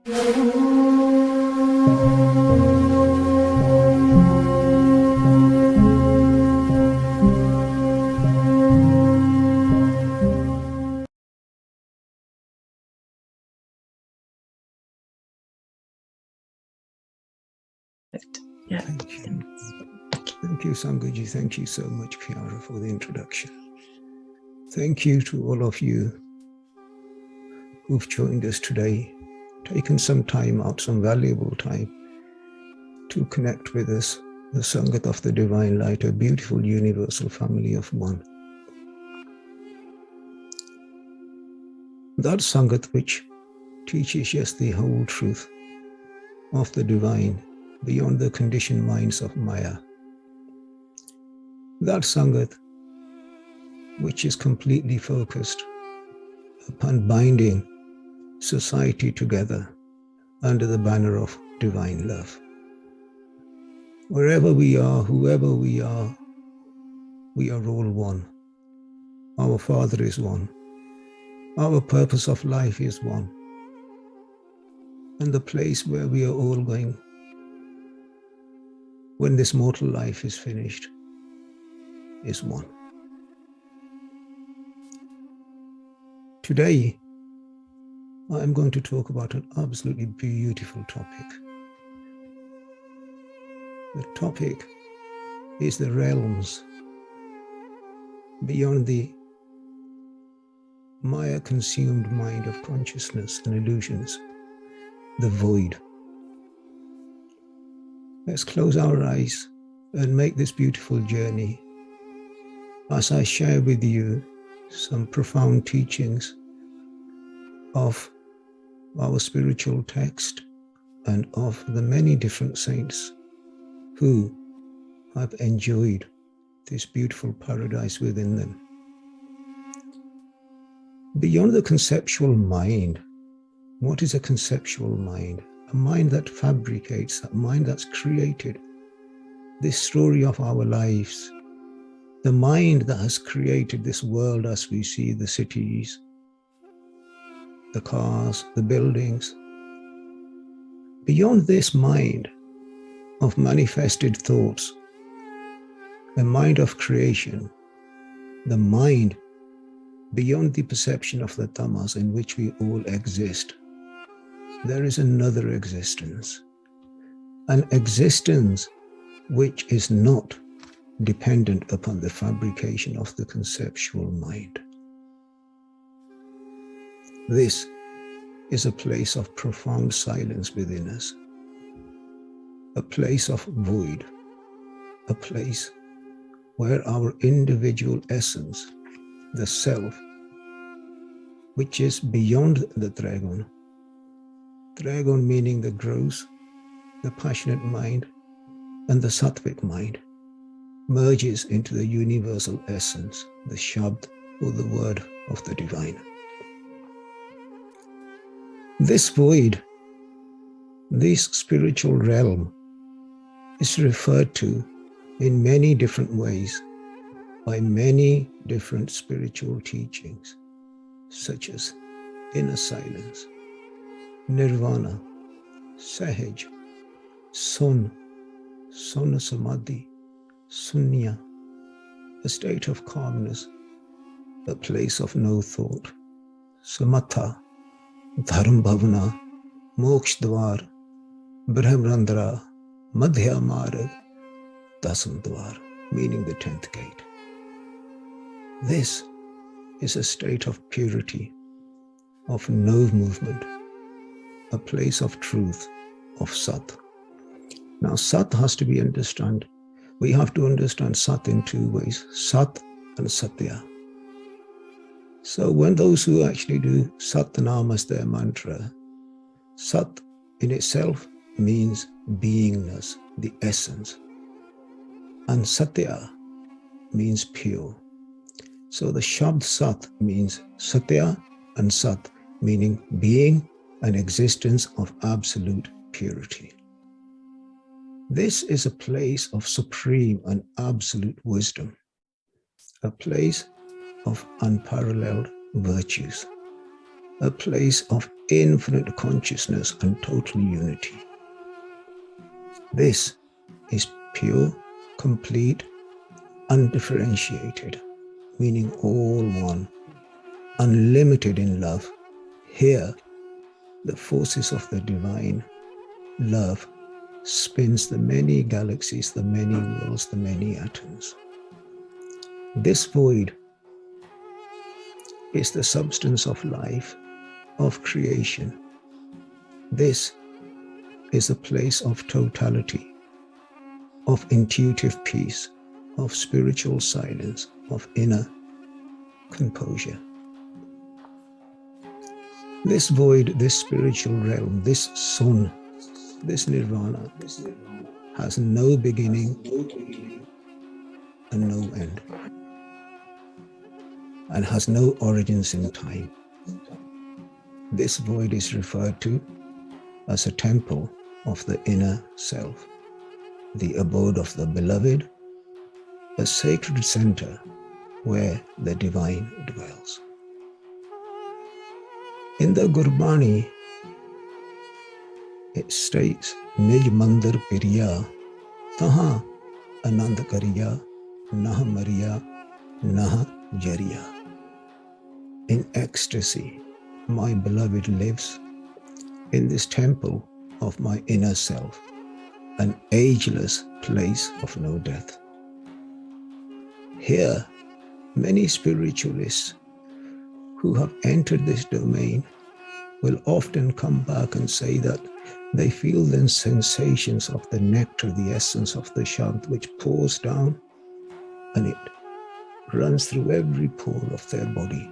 Yeah. Thank you. Thank you, Sanguji. Thank you so much, Kiara, for the introduction. Thank you to all of you who've joined us today, taken some time out, some valuable time to connect with us, the Sangat of the Divine Light, a beautiful universal family of one. That Sangat which teaches us the whole truth of the divine beyond the conditioned minds of Maya. That Sangat which is completely focused upon binding society together under the banner of divine love. Wherever we are, whoever we are all one. Our Father is one. Our purpose of life is one. And the place where we are all going when this mortal life is finished is one. Today, I am going to talk about an absolutely beautiful topic. The topic is the realms beyond the Maya-consumed mind of consciousness and illusions, the void. Let's close our eyes and make this beautiful journey as I share with you some profound teachings of our spiritual text and of the many different saints who have enjoyed this beautiful paradise within them. Beyond the conceptual mind, what is a conceptual mind? A mind that fabricates, a mind that's created this story of our lives, the mind that has created this world as we see the cities, the cars, the buildings. Beyond this mind of manifested thoughts, a mind of creation, the mind beyond the perception of the tamas in which we all exist, there is another existence, an existence which is not dependent upon the fabrication of the conceptual mind. This is a place of profound silence within us, a place of void, a place where our individual essence, the self, which is beyond the dragon meaning the gross, the passionate mind, and the sattvic mind, merges into the universal essence, the Shabd, or the word of the divine. This void, this spiritual realm, is referred to in many different ways by many different spiritual teachings, such as inner silence, nirvana, sahaj, sun, sona samadhi, sunya, a state of calmness, a place of no thought, samatha, dharam bhavana, moksha dwar, brahmarandra, madhya marg, dasam dwar, meaning the 10th gate. This is a state of purity, of no movement, a place of truth, of Sat. Now, Sat has to be understood. We have to understand Sat in two ways, Sat and Satya. So when those who actually do Satnam as their mantra, Sat in itself means beingness, the essence. And Satya means pure. So the Shabd Sat means Satya and Sat, meaning being and existence of absolute purity. This is a place of supreme and absolute wisdom, a place of unparalleled virtues, a place of infinite consciousness and total unity. This is pure, complete, undifferentiated, meaning all one, unlimited in love. Here, the forces of the divine love spins the many galaxies, the many worlds, the many atoms. This void is the substance of life, of creation. This is a place of totality, of intuitive peace, of spiritual silence, of inner composure. This void, this spiritual realm, this sun, this nirvana has no beginning and no end, and has no origins in time. This void is referred to as a temple of the inner self, the abode of the beloved, a sacred center where the divine dwells. In the Gurbani, it states, Nij mandir piriya, taha anand kariya, nah mariya, nah jariya. In ecstasy, my beloved lives in this temple of my inner self, an ageless place of no death. Here, many spiritualists who have entered this domain will often come back and say that they feel the sensations of the nectar, the essence of the Shant, which pours down and it runs through every pore of their body.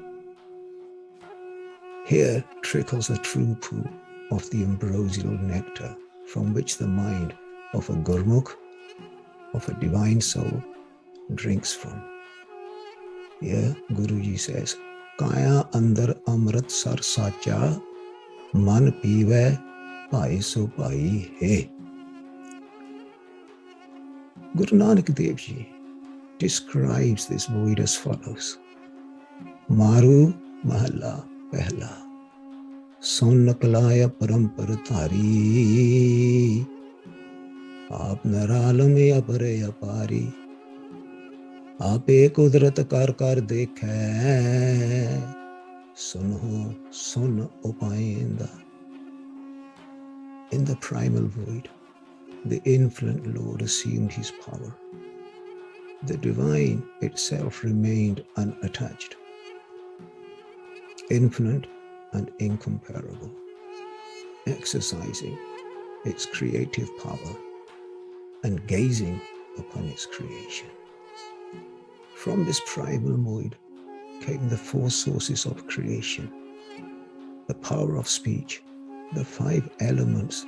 Here trickles the true pool of the ambrosial nectar from which the mind of a Gurmukh, of a divine soul, drinks from. Here Guruji says, Kaya andar amrit sar sacha, man pive pai so pai he. Guru Nanak Dev Ji describes this void as follows. Maru mahalla pehla, son nakalaya parampar thari, aap naralam apare apari, आपे कुदरत कर कर देखे सुनो सुन उपायेंदा. In the primal void, the infinite Lord assumed his power. The divine itself remained unattached, infinite and incomparable, exercising its creative power and gazing upon its creation. From this primal void came the four sources of creation, the power of speech, the 5 elements,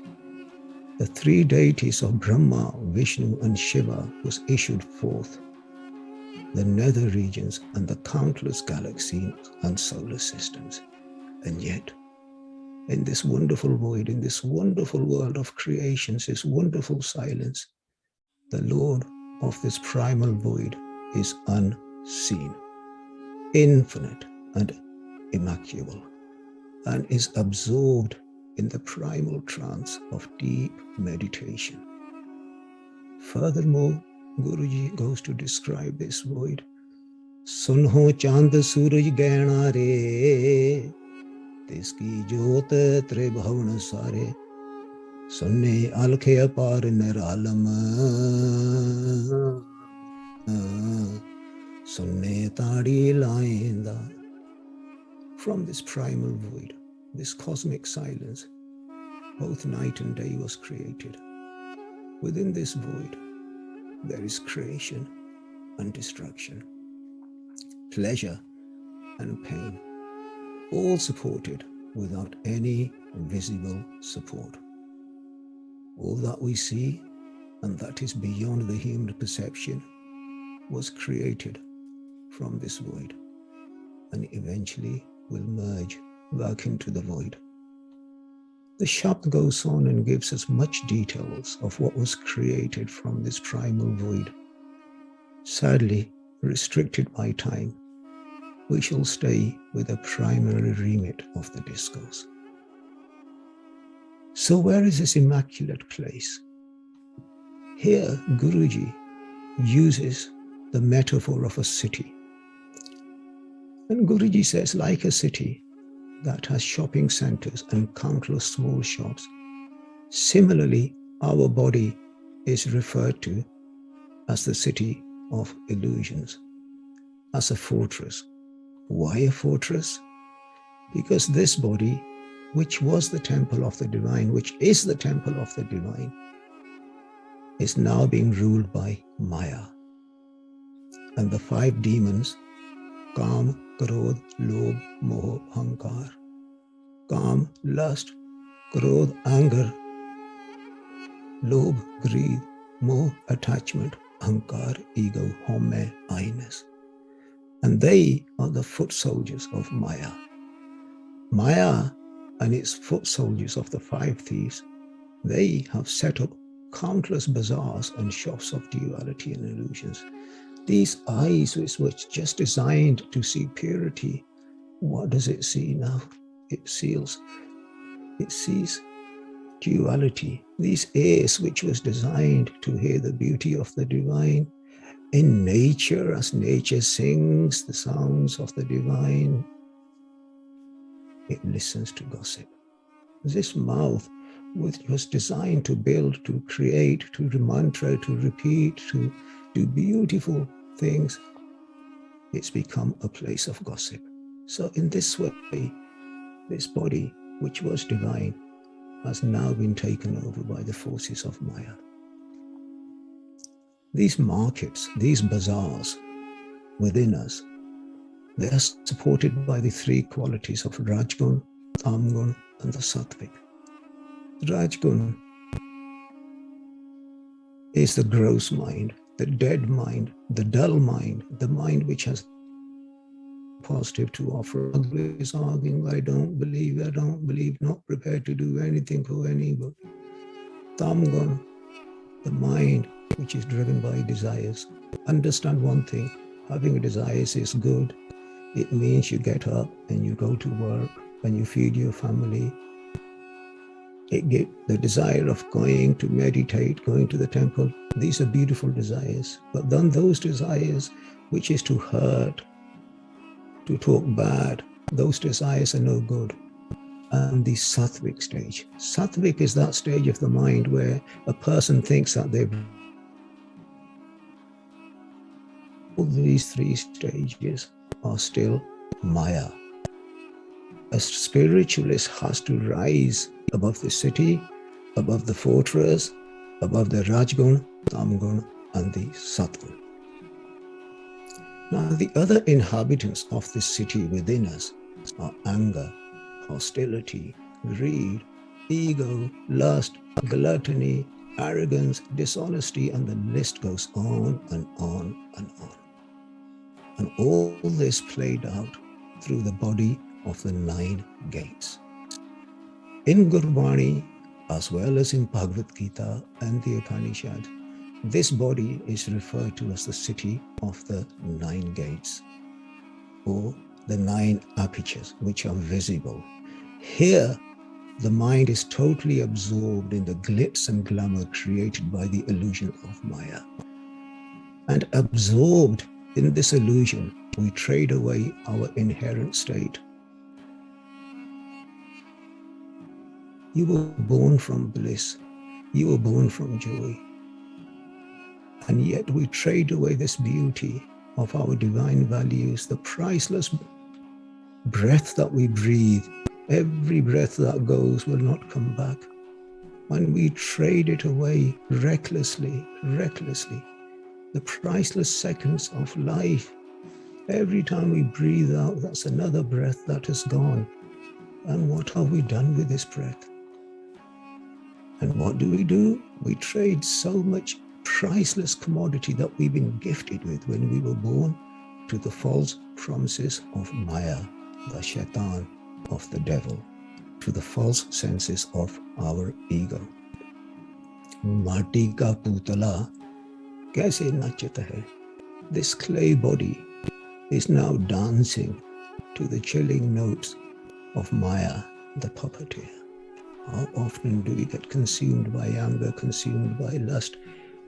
the 3 deities of Brahma, Vishnu and Shiva was issued forth, the nether regions and the countless galaxies and solar systems. And yet, in this wonderful void, in this wonderful world of creations, this wonderful silence, the Lord of this primal void is unseen, infinite and immaculate, and is absorbed in the primal trance of deep meditation. Furthermore, Guruji goes to describe this void. Sunho chand suraj gaina re, tiski jyot tribhavan sare, sunne alkhe apar niralam, sunne tadi laenda. From this primal void, this cosmic silence, both night and day was created. Within this void, there is creation and destruction, pleasure and pain, all supported without any visible support. All that we see and that is beyond the human perception was created from this void and eventually will merge back into the void. The Shabd goes on and gives us much details of what was created from this primal void. Sadly, restricted by time, we shall stay with the primary remit of the discourse. So where is this immaculate place? Here, Guruji uses the metaphor of a city. And Guruji says, like a city that has shopping centers and countless small shops, similarly, our body is referred to as the city of illusions, as a fortress. Why a fortress? Because this body, which was the temple of the divine, which is the temple of the divine, is now being ruled by Maya. And the 5 demons, Kam, Krodh, Lobh, Moh, Ahankar. Kam, lust, Krodh, anger, Lobh, greed, Moh, attachment, Ahankar, ego, Home, I-ness. And they are the foot soldiers of Maya. Maya and its foot soldiers of the 5 thieves, they have set up countless bazaars and shops of duality and illusions. These eyes, which were just designed to see purity, what does it see now? It sees duality. These ears, which was designed to hear the beauty of the divine, in nature, as nature sings the sounds of the divine, it listens to gossip. This mouth, which was designed to build, to create, to mantra, to repeat, to do beautiful things, it's become a place of gossip. So in this way, this body, which was divine, has now been taken over by the forces of Maya. These markets, these bazaars within us, they are supported by the 3 qualities of Rajgun, Tamgun, and the Sattvic. Rajgun is the gross mind, the dead mind, the dull mind, the mind which has positive to offer. Always arguing, I don't believe, not prepared to do anything for anybody. Tamgun, the mind which is driven by desires. Understand one thing, having desires is good. It means you get up and you go to work and you feed your family. It gives the desire of going to meditate, going to the temple. These are beautiful desires. But then those desires, which is to hurt, to talk bad, those desires are no good. And the Sattvic stage. Sattvic is that stage of the mind where a person thinks that they've... All these 3 stages are still Maya. A spiritualist has to rise above the city, above the fortress, above the Rajgun, Tamgun, and the Sattgun. Now, the other inhabitants of this city within us are anger, hostility, greed, ego, lust, gluttony, arrogance, dishonesty, and the list goes on and on and on. And all this played out through the body of the 9 gates. In Gurbani, as well as in Bhagavad Gita and the Upanishad, this body is referred to as the city of the 9 gates, or the 9 apertures, which are visible. Here, the mind is totally absorbed in the glitz and glamour created by the illusion of Maya. And absorbed in this illusion, we trade away our inherent state. You were born from bliss. You were born from joy. And yet we trade away this beauty of our divine values, the priceless breath that we breathe. Every breath that goes will not come back. And we trade it away recklessly. The priceless seconds of life. Every time we breathe out, that's another breath that has gone. And what have we done with this breath? And what do? We trade so much priceless commodity that we've been gifted with when we were born to the false promises of Maya, the shaitan, of the devil, to the false senses of our ego. Mati ka putala kaise nachata hai? This clay body is now dancing to the chilling notes of Maya, the puppeteer. How often do we get consumed by anger, consumed by lust?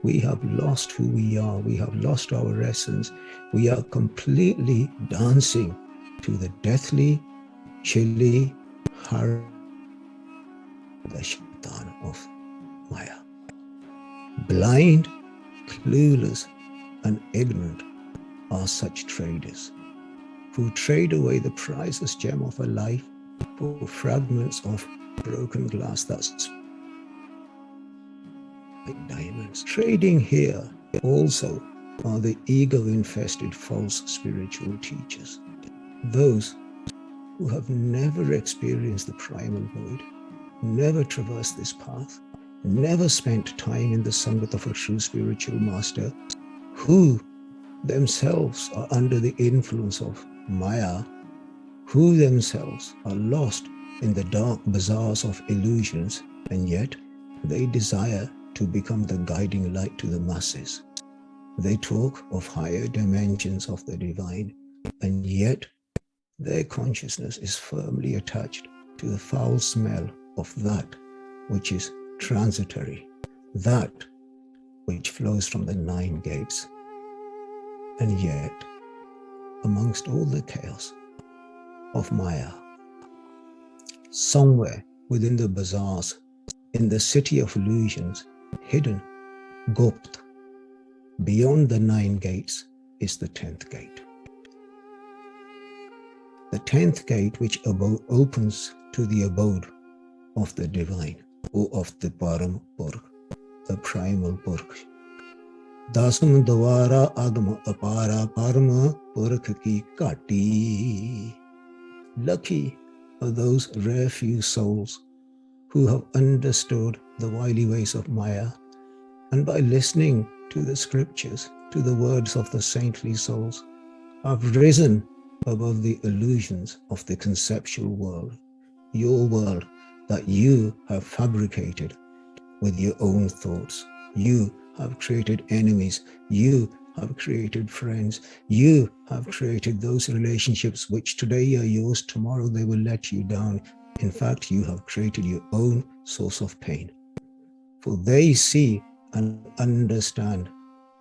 We have lost who we are. We have lost our essence. We are completely dancing to the deathly, chilly, the shaitan of Maya. Blind, clueless, and ignorant are such traders who trade away the priceless gem of a life for fragments of broken glass that's like diamonds. Trading here also are the ego-infested false spiritual teachers, those who have never experienced the primal void, never traversed this path, never spent time in the sangat of a true spiritual master, who themselves are under the influence of Maya, who themselves are lost in the dark bazaars of illusions, and yet they desire to become the guiding light to the masses. They talk of higher dimensions of the divine, and yet their consciousness is firmly attached to the foul smell of that which is transitory, that which flows from the 9 gates. And yet, amongst all the chaos of Maya, somewhere within the bazaars, in the city of illusions, hidden, Gupt, beyond the 9 gates, is the 10th gate. The 10th gate which opens to the abode of the divine, or of the Paramtman, the primal Purkh. Dasam Dwara Agama Apara Parama Purkh ki Kati. Lucky are those rare few souls who have understood the wily ways of Maya, and by listening to the scriptures, to the words of the saintly souls, have risen above the illusions of the conceptual world, your world that you have fabricated with your own thoughts. You have created enemies. You have created friends. You have created those relationships which today are yours, tomorrow they will let you down. In fact, you have created your own source of pain. For they see and understand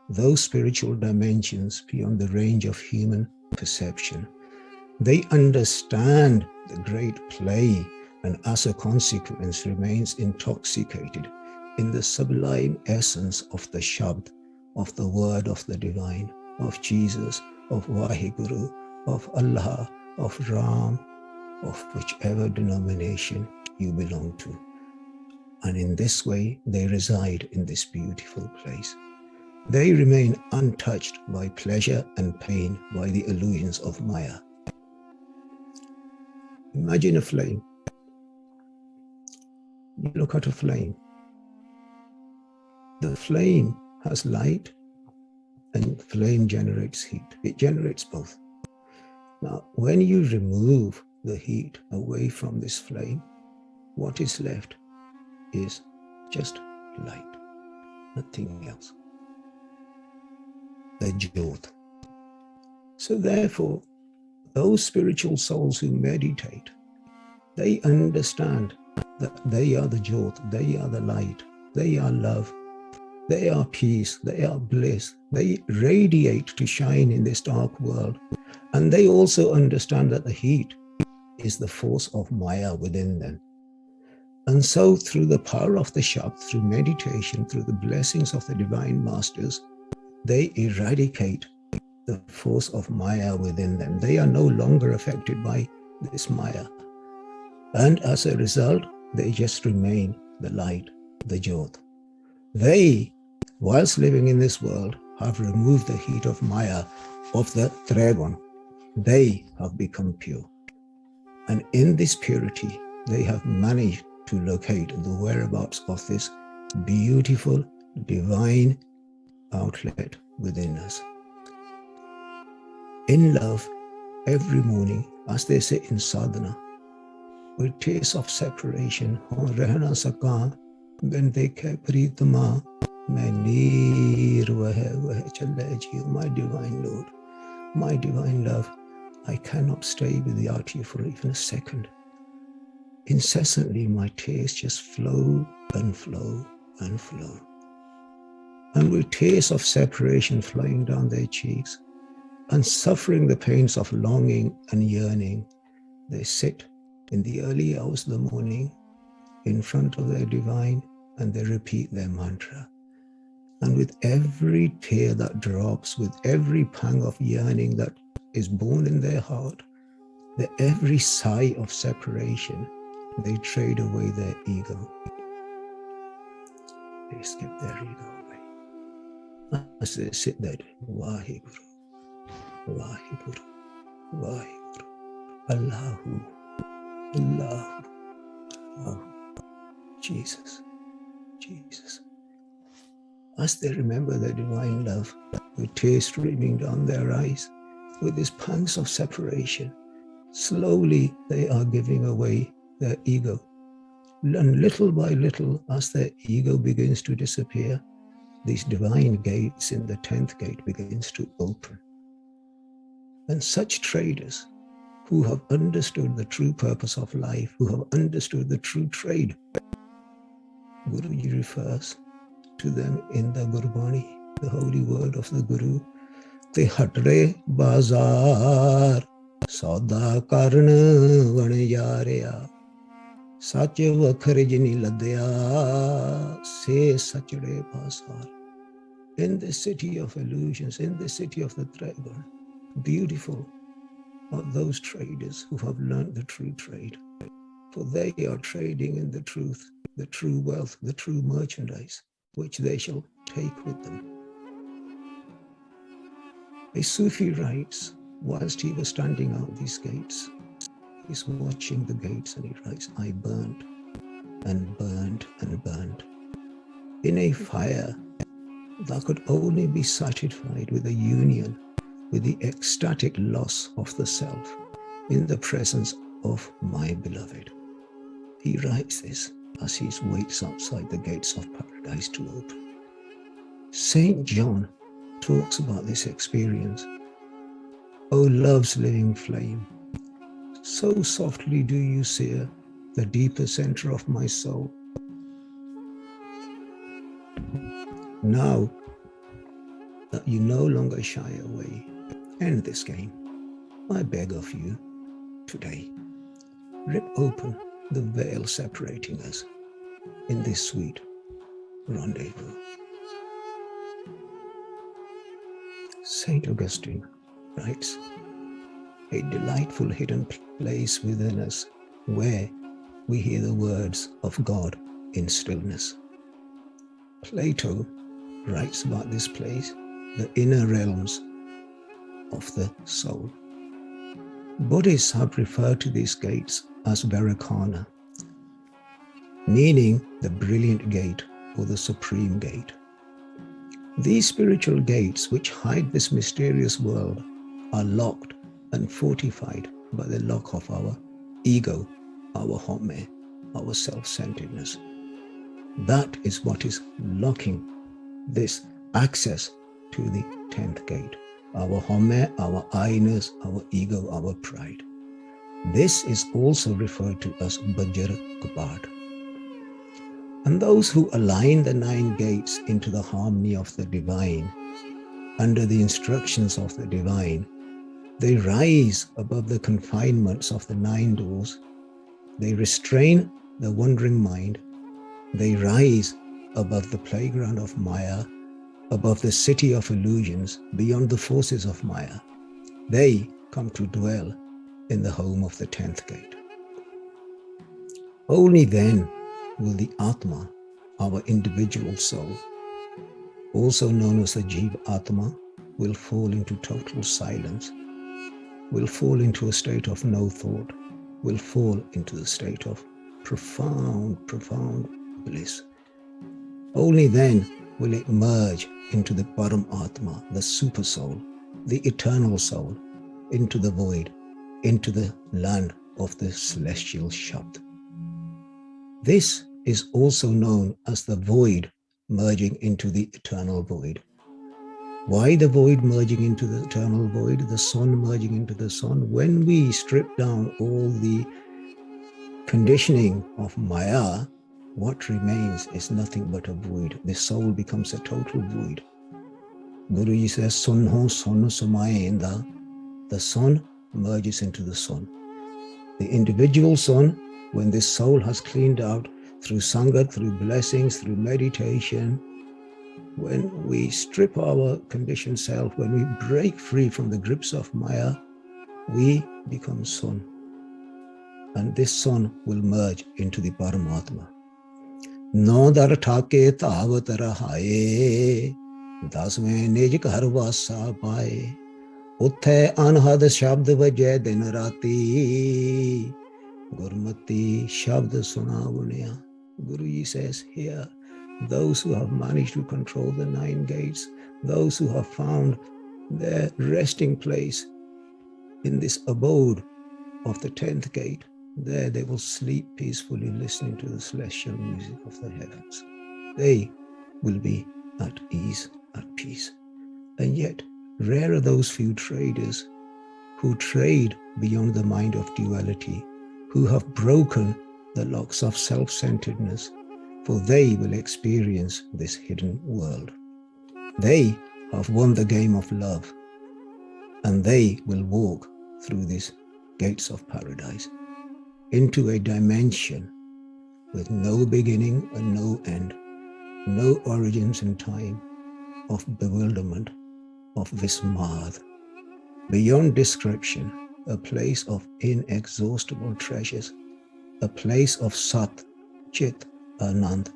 those spiritual dimensions beyond the range of human perception. They understand the great play, and as a consequence remains intoxicated in the sublime essence of the Shabd, of the word of the divine, of Jesus, of Vaheguru, of Allah, of Ram, of whichever denomination you belong to. And in this way, they reside in this beautiful place. They remain untouched by pleasure and pain, by the illusions of Maya. Imagine a flame. You look at a flame. The flame has light and the flame generates heat. It generates both. Now, when you remove the heat away from this flame, what is left is just light, nothing else. The Jyot. So therefore, those spiritual souls who meditate, they understand that they are the Jyot, they are the light, they are love, they are peace, they are bliss. They radiate to shine in this dark world. And they also understand that the heat is the force of Maya within them. And so through the power of the Shabd, through meditation, through the blessings of the divine masters, they eradicate the force of Maya within them. They are no longer affected by this Maya. And as a result, they just remain the light, the Jyot. They, whilst living in this world, have removed the heat of Maya, of the Dragon. They have become pure. And in this purity, they have managed to locate the whereabouts of this beautiful, divine outlet within us. In love, every morning, as they sit in sadhana, with tears of separation, rehna saka, when they ke pritama, main neer vah chale jiyo, my divine Lord, my divine love, I cannot stay without you for even a second. incessantly my tears just flow and flow and flow. And with tears of separation flowing down their cheeks, and suffering the pains of longing and yearning, they sit in the early hours of the morning in front of their divine, and they repeat their mantra. And with every tear that drops, with every pang of yearning that is born in their heart, with every sigh of separation, they trade away their ego. They skip their ego away. As they sit there, Vaheguru, Vaheguru, Vaheguru, Allahu, Allahu, Allahu, Jesus, Jesus. As they remember their divine love, with tears streaming down their eyes, with these pangs of separation, slowly they are giving away their ego. And little by little, as their ego begins to disappear, these divine gates in the 10th gate begins to open. And such traders who have understood the true purpose of life, who have understood the true trade, Guruji refers to them in the Gurbani, the holy word of the Guru. Te hatre bazar sauda karn van yareya sach vakhar jini ladya se sachde bazar. In the city of illusions, in the city of the dragon, beautiful are those traders who have learned the true trade, for they are trading in the truth, the true wealth, the true merchandise, which they shall take with them. A Sufi writes, whilst he was standing out these gates, he's watching the gates and he writes, I burned and burned and burned in a fire that could only be satisfied with a union with the ecstatic loss of the self in the presence of my beloved. He writes this as he waits outside the gates of paradise to open. Saint John talks about this experience. O love's living flame, so softly do you sear the deeper center of my soul. Now that you no longer shy away, end this game. I beg of you today, rip open the veil separating us in this sweet rendezvous. Saint Augustine writes, a delightful hidden place within us where we hear the words of God in stillness. Plato writes about this place, the inner realms of the soul. Buddhists have referred to these gates as Vairocana, meaning the brilliant gate or the supreme gate. These spiritual gates, which hide this mysterious world, are locked and fortified by the lock of our ego, our home, our self-centeredness. That is what is locking this access to the 10th gate. Our home, our I-ness, our ego, our pride. This is also referred to as Bajar Kapad. And those who align the 9 gates into the harmony of the divine, under the instructions of the divine, they rise above the confinements of the 9 doors. They restrain the wandering mind. They rise above the playground of Maya, above the city of illusions, beyond the forces of Maya. They come to dwell in the home of the 10th gate. Only then will the Atma, our individual soul, also known as the Jiv Atman, will fall into total silence, will fall into a state of no thought, will fall into the state of profound, profound bliss. Only then will it merge into the Paramtman, the supersoul, the eternal soul, into the void, into the land of the celestial Shabd. This is also known as the void merging into the eternal void. Why the void merging into the eternal void, the sun merging into the sun? When we strip down all the conditioning of Maya, what remains is nothing but a void. The soul becomes a total void. Guruji says, Sun ho son samayenda. The sun merges into the sun. The individual sun, when this soul has cleaned out through sangat, through blessings, through meditation, when we strip our conditioned self, when we break free from the grips of Maya, we become sun. And this sun will merge into the Paramtman. No dar thake tavatara haye, dasme nij ghar vasa paye, utthe anhad shabd vajay din rati, gurmati shabd sunavuniya. Guruji says here, those who have managed to control the 9 gates, those who have found their resting place in this abode of the 10th gate, there they will sleep peacefully listening to the celestial music of the heavens. They will be at ease, at peace. And yet, rare are those few traders who trade beyond the mind of duality, who have broken the locks of self-centeredness, for they will experience this hidden world. They have won the game of love, and they will walk through these gates of paradise into a dimension with no beginning and no end, no origins in time, of bewilderment, of vismad, beyond description, a place of inexhaustible treasures, a place of Sat, Chit, Anand,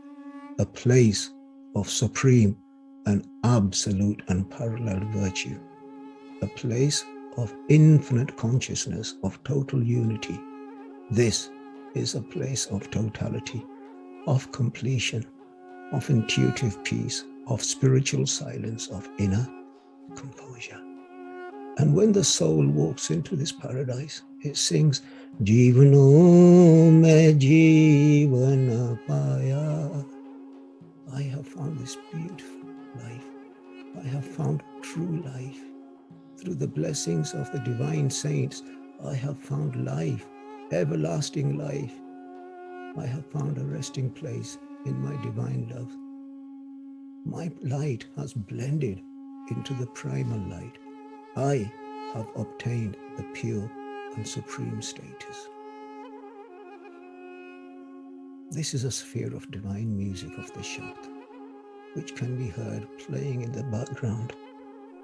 a place of supreme and absolute unparalleled virtue, a place of infinite consciousness, of total unity. This is a place of totality, of completion, of intuitive peace, of spiritual silence, of inner composure. And when the soul walks into this paradise, it sings, Jivano me jivana paya. I have found this beautiful life. I have found true life. Through the blessings of the divine saints, I have found life, everlasting life. I have found a resting place in my divine love. My light has blended into the primal light. I have obtained the pure and supreme status. This is a sphere of divine music of the Shabd, which can be heard playing in the background.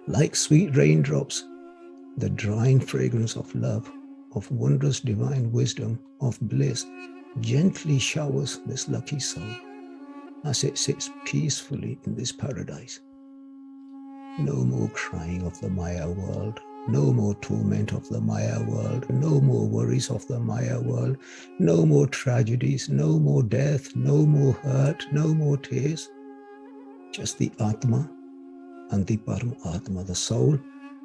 Like sweet raindrops, the drying fragrance of love, of wondrous divine wisdom, of bliss, gently showers this lucky soul as it sits peacefully in this paradise. No more crying of the Maya world, no more torment of the Maya world, no more worries of the Maya world, no more tragedies, no more death, no more hurt, no more tears. Just the Atma and the Paramtman, the soul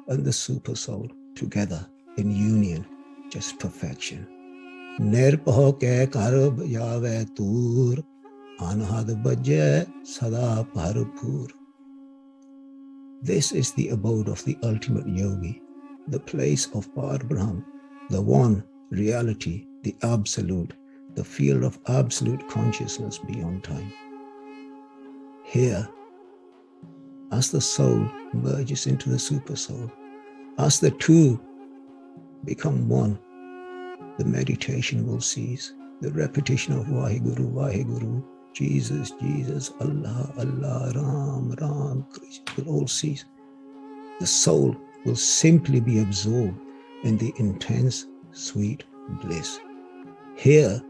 and the super soul, together in union, just perfection. Nirpaho ke karab yave tur, anhad bajye sada bharpur. This is the abode of the ultimate yogi, the place of Paramtman, the one reality, the absolute, the field of absolute consciousness beyond time. Here, as the soul merges into the super soul, as the two become one, the meditation will cease. The repetition of Vaheguru, Vaheguru, Jesus, Jesus, Allah, Allah, Ram, Ram, Krishna will all cease. The soul will simply be absorbed in the intense, sweet bliss. Here,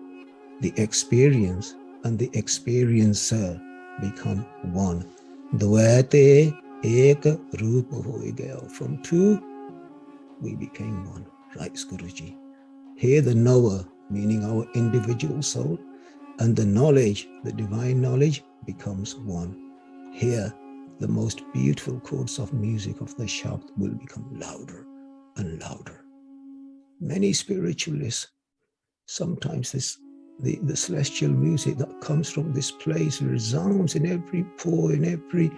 the experience and the experiencer become one. Dvaite ek roop hoye gaya. From two, we became one, writes Guruji. Here the knower, meaning our individual soul, and the knowledge, the divine knowledge, becomes one. Here, the most beautiful chords of music of the Shabd will become louder and louder. Many spiritualists, sometimes the celestial music that comes from this place resounds in every pore, in every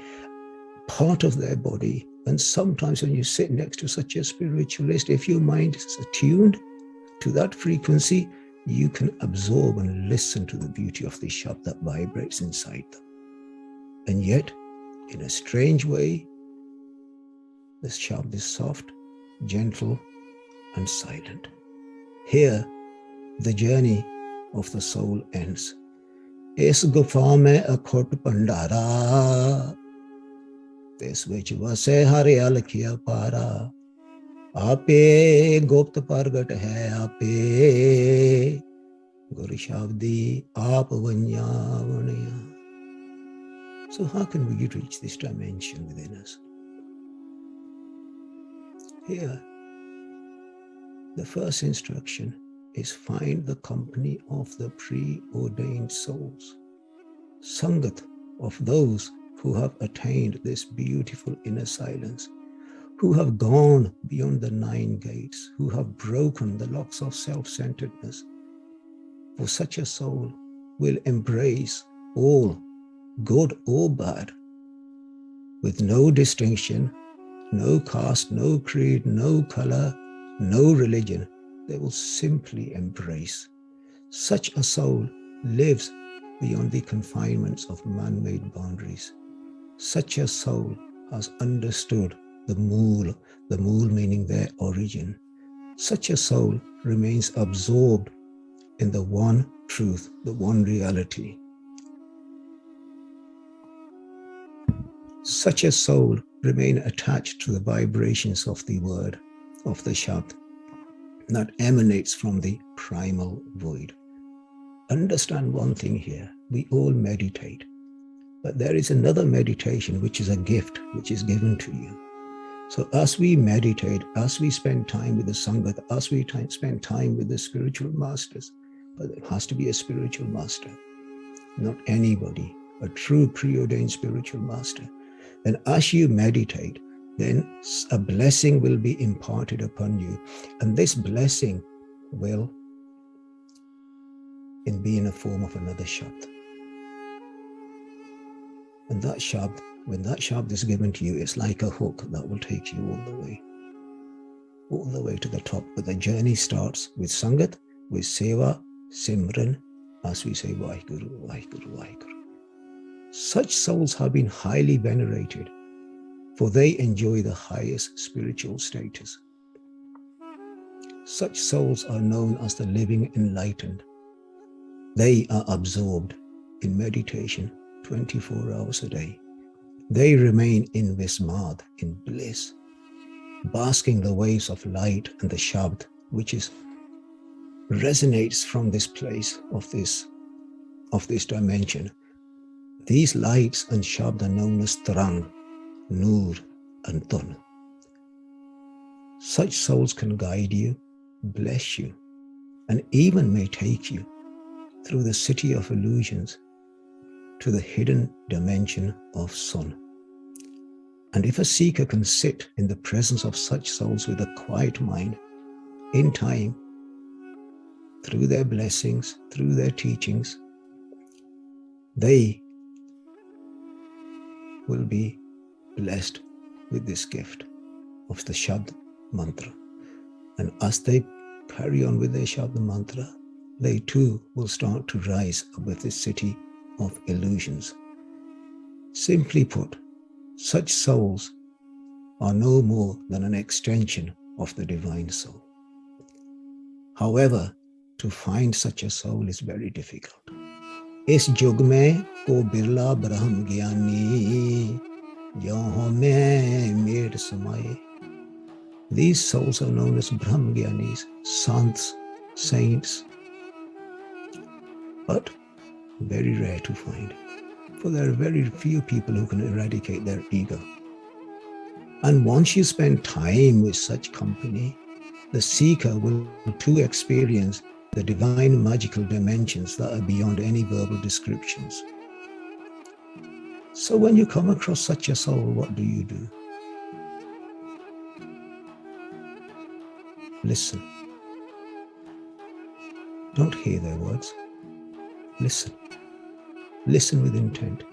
part of their body. And sometimes when you sit next to such a spiritualist, if your mind is attuned to that frequency, you can absorb and listen to the beauty of the shabd that vibrates inside them. And yet, in a strange way, this shabd is soft, gentle, and silent. Here, the journey of the soul ends. Es gufa mein akhot pandara, tes vich vase haryal kiya para, ape gupt pargat hai ape, Guru Shabdi aap vanya vanaya. So how can we reach this dimension within us? Here, the first instruction is find the company of the preordained souls, Sangat of those who have attained this beautiful inner silence, who have gone beyond the 9 gates, who have broken the locks of self-centeredness. For such a soul will embrace all, good or bad, with no distinction, no caste, no creed, no color, no religion. They will simply embrace. Such a soul lives beyond the confinements of man-made boundaries. Such a soul has understood the mool meaning their origin. Such a soul remains absorbed in the one truth, the one reality. Such a soul remain attached to the vibrations of the word, of the shabd, that emanates from the primal void. Understand one thing here, we all meditate, but there is another meditation which is a gift which is given to you. So as we meditate, as we spend time with the Sangat, as we spend time with the spiritual masters, but it has to be a spiritual master, not anybody, a true preordained spiritual master. And as you meditate, then a blessing will be imparted upon you. And this blessing will be in a form of another shabd. And that shabd, when that shabd is given to you, it's like a hook that will take you all the way to the top. But the journey starts with Sangat, with Seva, Simran, as we say, Vaheguru, Vaheguru, Vaheguru. Such souls have been highly venerated, for they enjoy the highest spiritual status. Such souls are known as the living enlightened. They are absorbed in meditation 24 hours a day. They remain in Vismad, in bliss, basking the waves of light and the shabd, which resonates from this place of this dimension. These lights and shabd are known as Tarang, Noor, and Tun. Such souls can guide you, bless you, and even may take you through the city of illusions to the hidden dimension of Sun. And if a seeker can sit in the presence of such souls with a quiet mind, in time, through their blessings, through their teachings, they will be blessed with this gift of the Shabd mantra. And as they carry on with their Shabd mantra, they too will start to rise above this city of illusions. Simply put, such souls are no more than an extension of the divine soul. However, to find such a soul is very difficult. इस युग में को बिरला ब्रह्म ज्ञानी यहाँ में मेर समाये. These souls are known as Brahm Gyanis, sants, saints, but very rare to find, for there are very few people who can eradicate their ego. And once you spend time with such company, the seeker will too experience the divine magical dimensions that are beyond any verbal descriptions. So when you come across such a soul, what do? Listen. Don't hear their words. Listen. Listen with intent.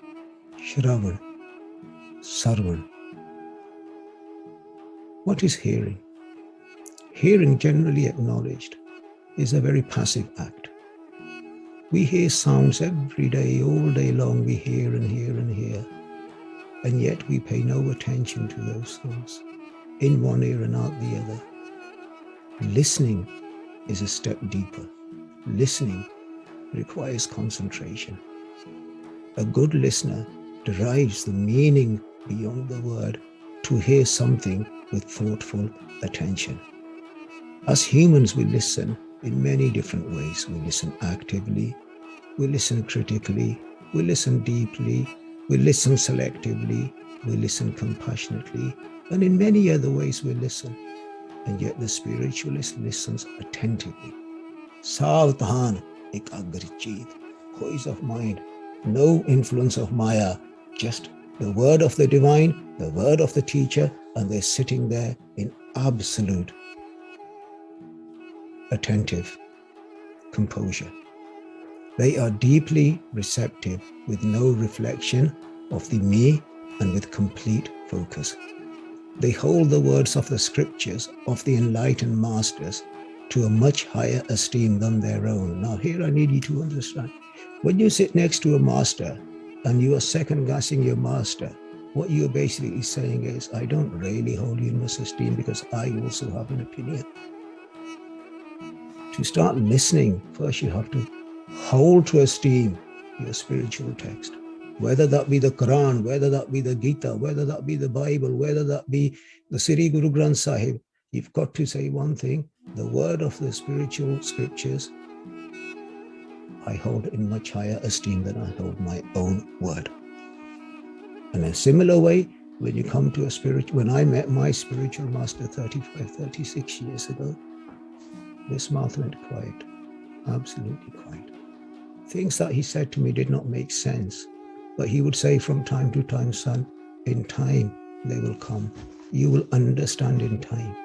Shravan, Sarvan. What is hearing? Hearing, generally acknowledged, is a very passive act. We hear sounds every day, all day long, we hear and hear and hear, and yet we pay no attention to those sounds, in one ear and out the other. Listening is a step deeper. Listening requires concentration. A good listener derives the meaning beyond the word to hear something with thoughtful attention. As humans, we listen in many different ways. We listen actively, we listen critically, we listen deeply, we listen selectively, we listen compassionately, and in many other ways we listen. And yet the spiritualist listens attentively. Savdhan ekagrachit, poise of mind, no influence of Maya, just the word of the divine, the word of the teacher, and they're sitting there in absolute attentive composure. They are deeply receptive with no reflection of the me and with complete focus. They hold the words of the scriptures of the enlightened masters to a much higher esteem than their own. Now here I need you to understand. When you sit next to a master and you are second-guessing your master, what you're basically saying is, I don't really hold you in much esteem because I also have an opinion. To start listening, first you have to hold to esteem your spiritual text. Whether that be the Quran, whether that be the Gita, whether that be the Bible, whether that be the Sri Guru Granth Sahib, you've got to say one thing, the word of the spiritual scriptures, I hold in much higher esteem than I hold my own word. And in a similar way, when you come to when I met my spiritual master 35, 36 years ago, this mouth went quiet, absolutely quiet. Things that he said to me did not make sense, but he would say from time to time, son, in time they will come. You will understand in time.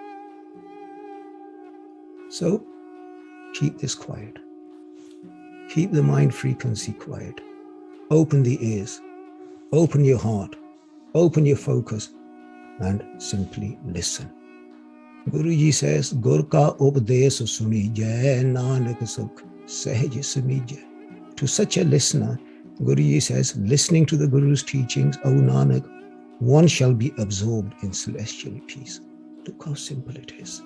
So keep this quiet. Keep the mind frequency quiet. Open the ears, open your heart, open your focus, and simply listen. Guruji says, Gur ka updesh sunijai, nanak sukh sahaj samijai. To such a listener, Guruji says, listening to the Guru's teachings, O Nanak, one shall be absorbed in celestial peace. Look how simple it is.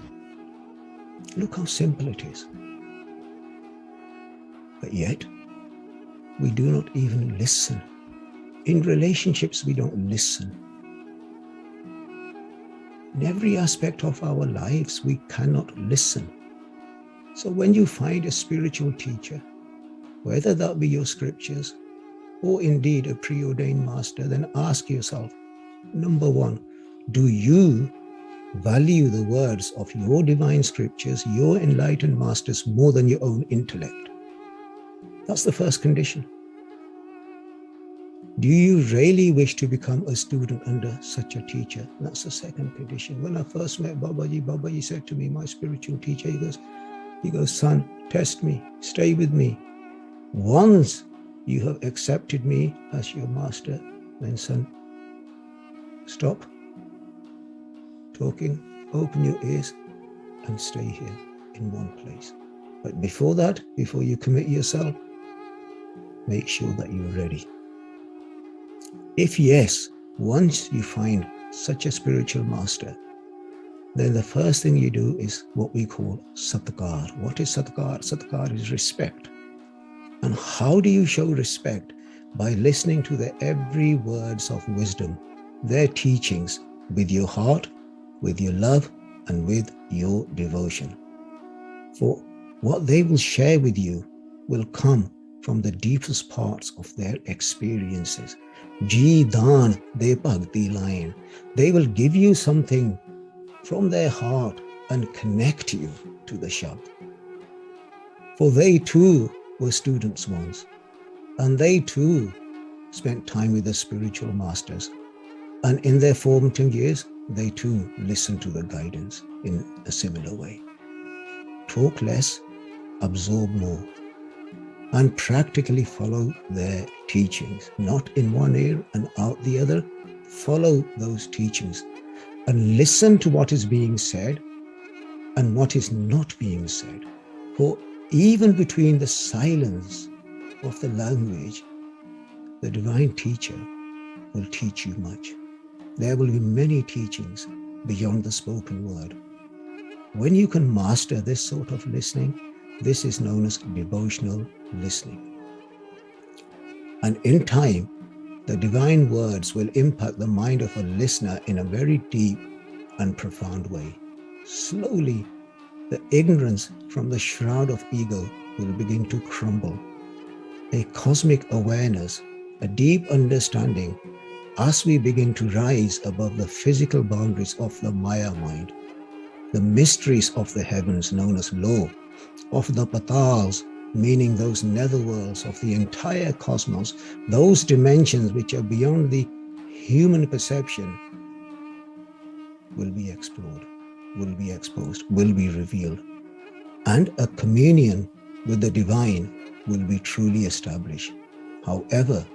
Look how simple it is. But yet, we do not even listen. In relationships, we don't listen. In every aspect of our lives, we cannot listen. So when you find a spiritual teacher, whether that be your scriptures or indeed a preordained master, then ask yourself, number one, do you value the words of your divine scriptures, your enlightened masters, more than your own intellect? That's the first condition. Do you really wish to become a student under such a teacher? That's the second condition. When I first met Babaji said to me, my spiritual teacher, he goes, son, test me, stay with me. Once you have accepted me as your master, then son, stop talking, open your ears and stay here in one place. But before that, before you commit yourself, make sure that you're ready. If yes, once you find such a spiritual master, then the first thing you do is what we call satkar. What is satkar? Satkar is respect. And how do you show respect? By listening to their every words of wisdom, their teachings, with your heart, with your love, and with your devotion. For what they will share with you will come from the deepest parts of their experiences. Ji daan de bhakti line. They will give you something from their heart and connect you to the Shabd. For they too were students once, and they too spent time with the spiritual masters. And in their formative years, they too listened to the guidance in a similar way. Talk less, absorb more, and practically follow their teachings, not in one ear and out the other. Follow those teachings and listen to what is being said and what is not being said. For even between the silence of the language, the divine teacher will teach you much. There will be many teachings beyond the spoken word. When you can master this sort of listening, this is known as devotional listening. And in time, the divine words will impact the mind of a listener in a very deep and profound way. Slowly, the ignorance from the shroud of ego will begin to crumble. A cosmic awareness, a deep understanding, as we begin to rise above the physical boundaries of the Maya mind, the mysteries of the heavens known as law, of the patals, meaning those netherworlds of the entire cosmos, those dimensions which are beyond the human perception, will be explored, will be exposed, will be revealed. And a communion with the divine will be truly established. However,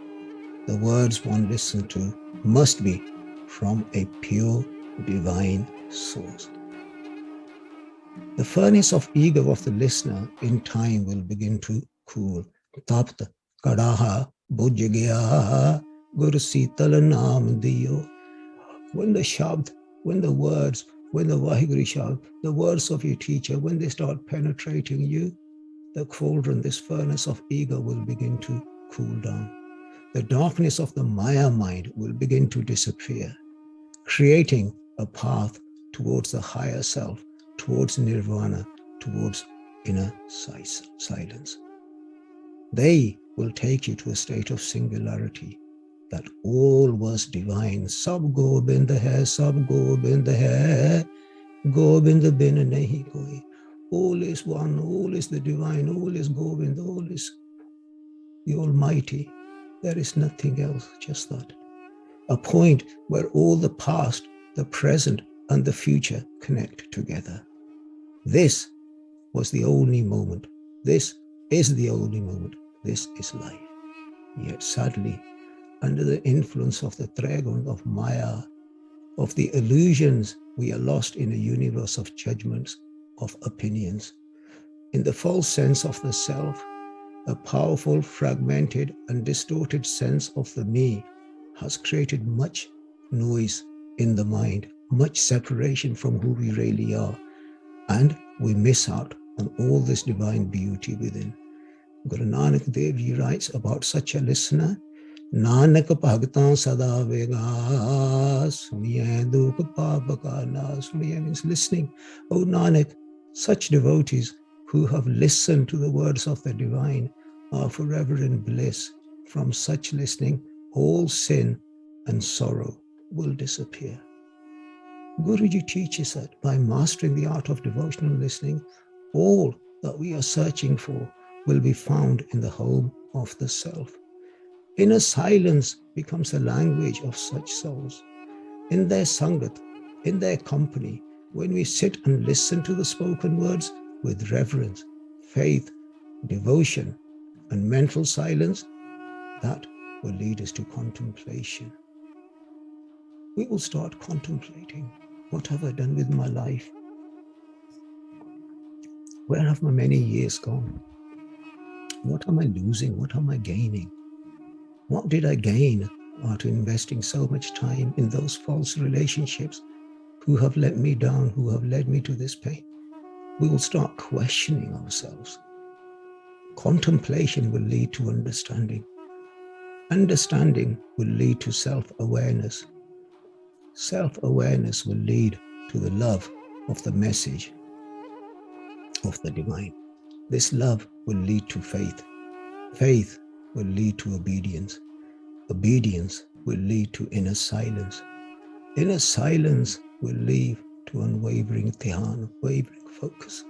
the words one listens to must be from a pure divine source. The furnace of ego of the listener in time will begin to cool. Tapt kadaha bujagya guru sital naam diyo. When the shabd, when the words, when the Vaheguru shabd, the words of your teacher, when they start penetrating you, the cauldron, this furnace of ego will begin to cool down. The darkness of the Maya mind will begin to disappear, creating a path towards the higher self, towards nirvana, towards inner silence. They will take you to a state of singularity, that all was divine. Sab Gobind hai, sab Gobind hai, Gobind bin nahi koi. All is one, all is the divine, all is Gobind, all is the Almighty. There is nothing else, just that. A point where all the past, the present, and the future connect together. This was the only moment. This is the only moment. This is life. Yet sadly, under the influence of the dragon of Maya, of the illusions, we are lost in a universe of judgments, of opinions. In the false sense of the self, a powerful, fragmented, and distorted sense of the me has created much noise in the mind, much separation from who we really are, and we miss out on all this divine beauty within. Guru Nanak Dev Ji writes about such a listener, Nanak bhagtan sada vega, suniye dukh papaka na, suniye means listening. O Nanak, such devotees who have listened to the words of the divine are forever in bliss. From such listening, all sin and sorrow will disappear. Guruji teaches that by mastering the art of devotional listening, all that we are searching for will be found in the home of the self. Inner silence becomes a language of such souls. In their sangat, in their company, when we sit and listen to the spoken words with reverence, faith, devotion, and mental silence, that will lead us to contemplation. We will start contemplating, what have I done with my life? Where have my many years gone? What am I losing? What am I gaining? What did I gain after investing so much time in those false relationships who have let me down, who have led me to this pain? We will start questioning ourselves. Contemplation will lead to understanding. Understanding will lead to self-awareness. Self-awareness will lead to the love of the message of the divine. This love will lead to faith. Faith will lead to obedience. Obedience will lead to inner silence. Inner silence will lead to unwavering dhyan, unwavering focus.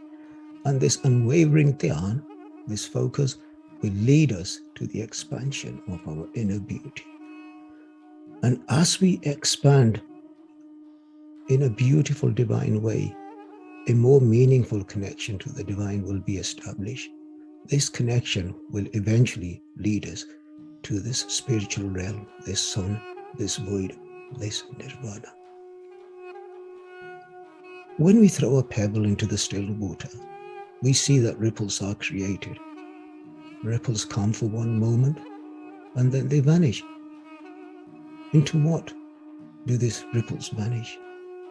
And this unwavering dhyan, this focus, will lead us to the expansion of our inner beauty. And as we expand in a beautiful divine way, a more meaningful connection to the divine will be established. This connection will eventually lead us to this spiritual realm, this sun, this void, this nirvana. When we throw a pebble into the still water, we see that ripples are created. Ripples come for one moment and then they vanish. Into what do these ripples vanish?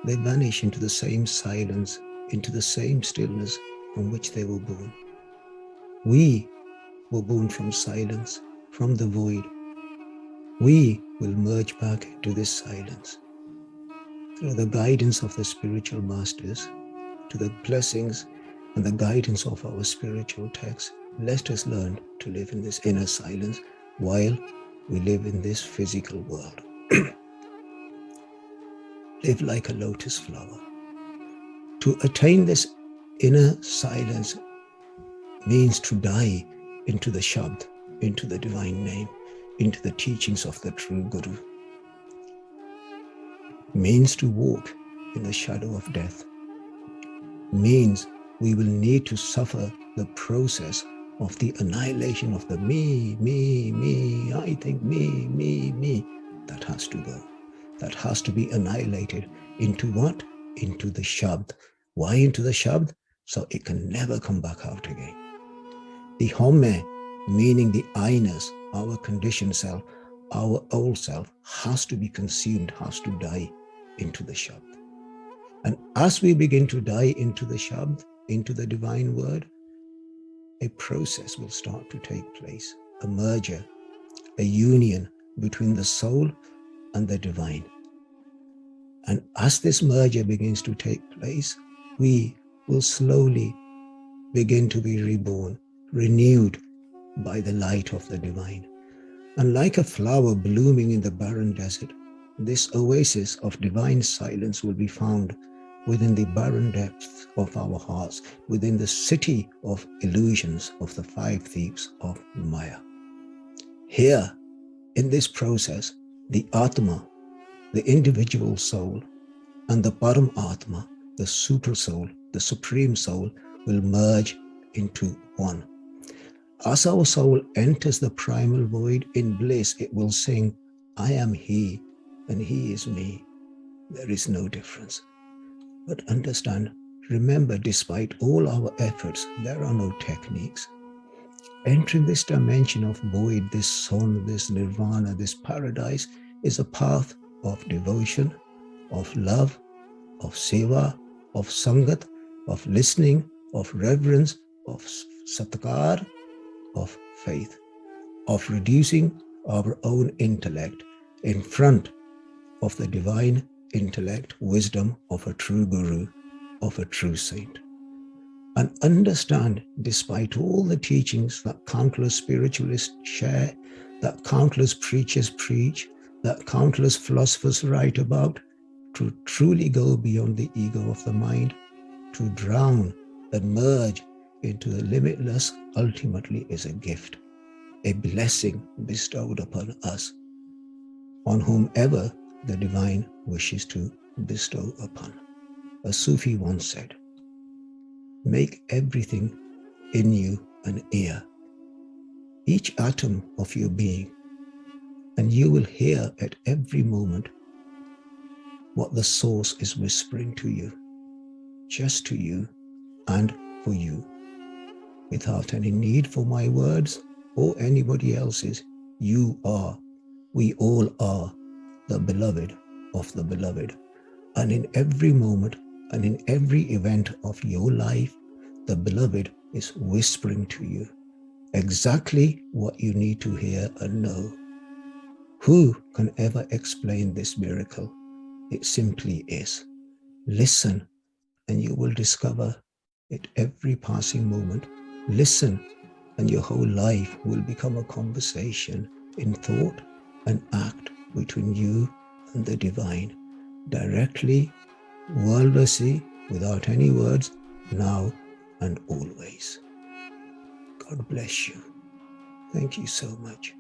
They vanish into the same silence, into the same stillness from which they were born. We were born from silence, from the void. We will merge back into this silence through the guidance of the spiritual masters, to the blessings and the guidance of our spiritual texts. Let us learn to live in this inner silence while we live in this physical world. Live like a lotus flower. To attain this inner silence means to die into the Shabd, into the divine name, into the teachings of the true Guru. Means to walk in the shadow of death. Means we will need to suffer the process of the annihilation of the me, I think me. That has to go. That has to be annihilated into what? Into the Shabd. Why into the Shabd? So it can never come back out again. The Homme, meaning the I-ness, our conditioned self, our old self, has to be consumed, has to die into the Shabd. And as we begin to die into the Shabd, into the divine word, a process will start to take place, a merger, a union between the soul and the divine. And as this merger begins to take place, we will slowly begin to be reborn, renewed by the light of the divine. And like a flower blooming in the barren desert, this oasis of divine silence will be found within the barren depths of our hearts, within the city of illusions of the 5 thieves of Maya. Here, in this process, the Atma, the individual soul, and the Paramtman, the supersoul, the supreme soul, will merge into one. As our soul enters the primal void in bliss, it will sing, I am he and he is me. There is no difference. But understand, remember, despite all our efforts, there are no techniques. Entering this dimension of void, this sun, this nirvana, this paradise, is a path of devotion, of love, of seva, of sangat, of listening, of reverence, of satkar, of faith, of reducing our own intellect in front of the divine intellect, wisdom of a true guru, of a true saint. And understand, despite all the teachings that countless spiritualists share, that countless preachers preach, that countless philosophers write about, to truly go beyond the ego of the mind, to drown and merge into the limitless, ultimately is a gift, a blessing bestowed upon us, on whomever the divine wishes to bestow upon. A Sufi once said, make everything in you an ear, each atom of your being, and you will hear at every moment what the source is whispering to you, just to you and for you, without any need for my words or anybody else's. You are, we all are, the beloved of the beloved. And in every moment and in every event of your life, the beloved is whispering to you exactly what you need to hear and know. Who can ever explain this miracle? It simply is. Listen, and you will discover at every passing moment. Listen, and your whole life will become a conversation in thought and act between you and the divine, directly, wordlessly, without any words, now and always. God bless you. Thank you so much.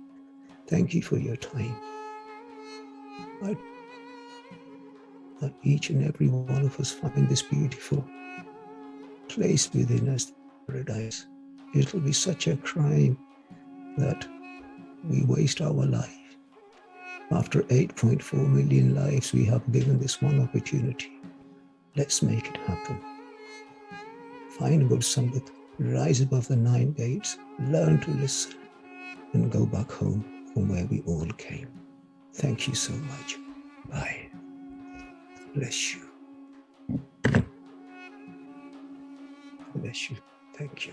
Thank you for your time. That each and every one of us find this beautiful place within us, paradise. It will be such a crime that we waste our life. After 8.4 million lives, we have given this one opportunity. Let's make it happen. Find good sangat, rise above the 9 gates, learn to listen, and go back home from where we all came. Thank you so much. Bye. Bless you. Bless you. Thank you.